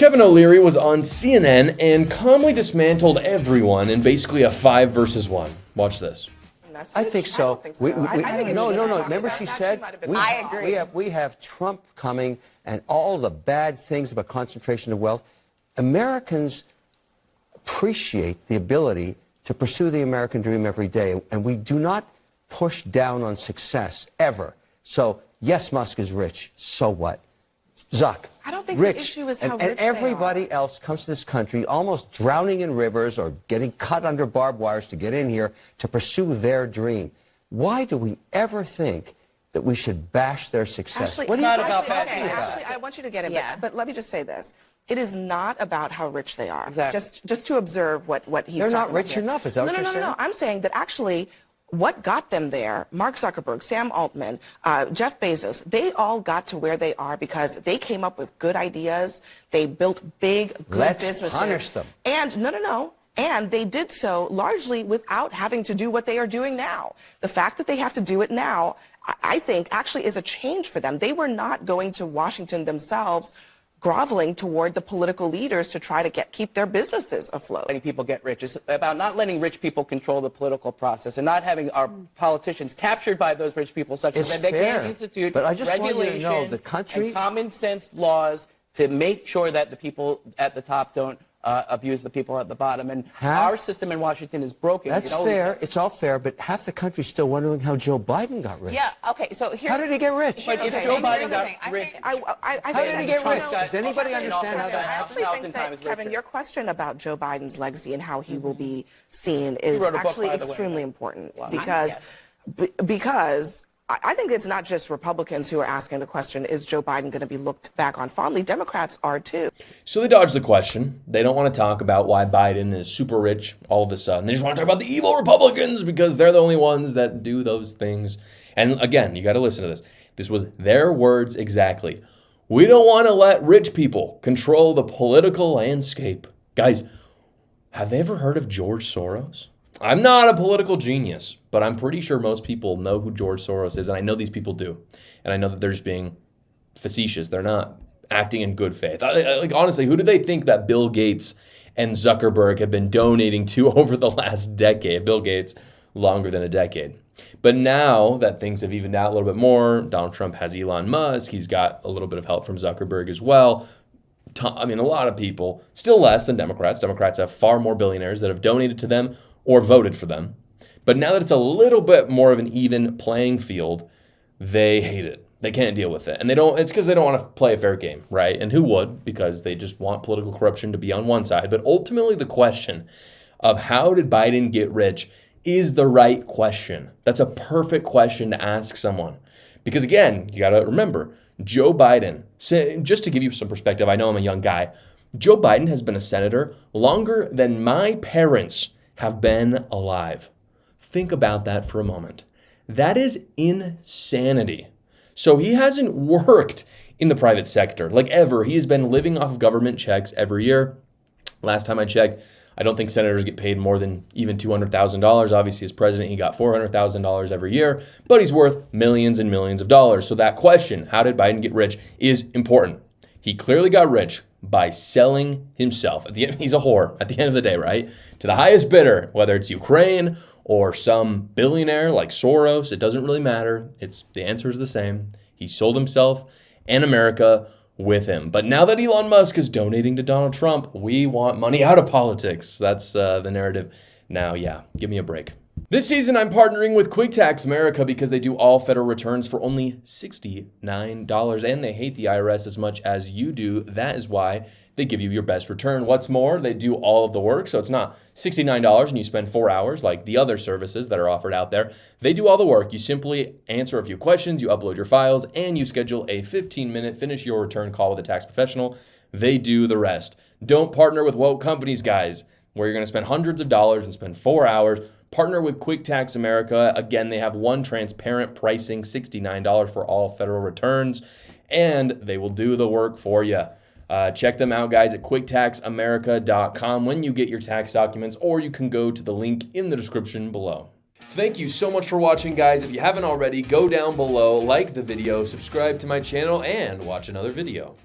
Kevin O'Leary was on CNN and calmly dismantled everyone in basically a 5 versus 1. Watch this. I think so. No. Remember she said, I agree. We have Trump coming and all the bad things about concentration of wealth. Americans appreciate the ability to pursue the American dream every day, and we do not push down on success, ever. So, yes, Musk is rich. So what? Zuck, I don't think rich, the issue is how and rich they everybody are. else comes to this country almost drowning in rivers or getting cut under barbed wires to get in here to pursue their dream. Why do we ever think that we should bash their success? Actually, What do you Ashley, think about Ashley, I want you to get it, but let me just say this. It is not about how rich they are. Exactly. Just to observe what he's They're talking not about rich here. enough, is that what you're saying? No. I'm saying that actually what got them there, Mark Zuckerberg, Sam Altman, Jeff Bezos, they all got to where they are because they came up with good ideas. They built big, good businesses. Let's punish them. And no. And they did so largely without having to do what they are doing now. The fact that they have to do it now, I think, actually is a change for them. They were not going to Washington themselves groveling toward the political leaders to try to keep their businesses afloat. Letting people get rich. It's about not letting rich people control the political process and not having our politicians captured by those rich people such that they can't institute but I just want you to know regulation the country and common sense laws to make sure that the people at the top don't abuse the people at the bottom. And our system in Washington is broken. That's fair. It's all fair, but half the country's still wondering how Joe Biden got rich. Yeah, okay, so here's... How did he get rich? But if Joe Biden got rich... How did he get rich? Does anybody understand how that happened? I actually think that, Kevin, your question about Joe Biden's legacy and how he will be seen is actually extremely important because I think it's not just Republicans who are asking the question, is Joe Biden going to be looked back on fondly? Democrats are too. So they dodged the question. They don't want to talk about why Biden is super rich all of a sudden. They just want to talk about the evil Republicans because they're the only ones that do those things. And again, you got to listen to this. This was their words exactly. We don't want to let rich people control the political landscape. Guys, have they ever heard of George Soros? I'm not a political genius, but I'm pretty sure most people know who George Soros is, and I know these people do. And I know that they're just being facetious. They're not acting in good faith. Like, honestly, who do they think that Bill Gates and Zuckerberg have been donating to over the last decade? Bill Gates, longer than a decade. But now that things have evened out a little bit more, Donald Trump has Elon Musk. He's got a little bit of help from Zuckerberg as well. I mean, a lot of people, still less than Democrats. Democrats have far more billionaires that have donated to them or voted for them. But now that it's a little bit more of an even playing field, they hate it. They can't deal with it. And it's because they don't want to play a fair game, right? And who would? Because they just want political corruption to be on one side. But ultimately, the question of how did Biden get rich is the right question. That's a perfect question to ask someone. Because again, you got to remember, Joe Biden, just to give you some perspective, I know I'm a young guy, Joe Biden has been a senator longer than my parents have been alive. Think about that for a moment. That is insanity. So he hasn't worked in the private sector, like ever. He has been living off of government checks every year. Last time I checked, I don't think senators get paid more than even $200,000. Obviously, as president, he got $400,000 every year, but he's worth millions and millions of dollars. So that question, how did Biden get rich, is important. He clearly got rich by selling himself. At the end, he's a whore at the end of the day, right? To the highest bidder, whether it's Ukraine or some billionaire like Soros, it doesn't really matter. The answer is the same. He sold himself and America with him. But now that Elon Musk is donating to Donald Trump, we want money out of politics. That's the narrative. Now, yeah, give me a break. This season, I'm partnering with Quick Tax America because they do all federal returns for only $69, and they hate the IRS as much as you do. That is why they give you your best return. What's more, they do all of the work, so it's not $69 and you spend 4 hours like the other services that are offered out there. They do all the work. You simply answer a few questions, you upload your files, and you schedule a 15-minute finish your return call with a tax professional. They do the rest. Don't partner with woke companies, guys, where you're going to spend hundreds of dollars and spend 4 hours. Partner with Quick Tax America. Again, they have one transparent pricing, $69 for all federal returns, and they will do the work for you. Check them out, guys, at quicktaxamerica.com when you get your tax documents, or you can go to the link in the description below. Thank you so much for watching, guys. If you haven't already, go down below, like the video, subscribe to my channel, and watch another video.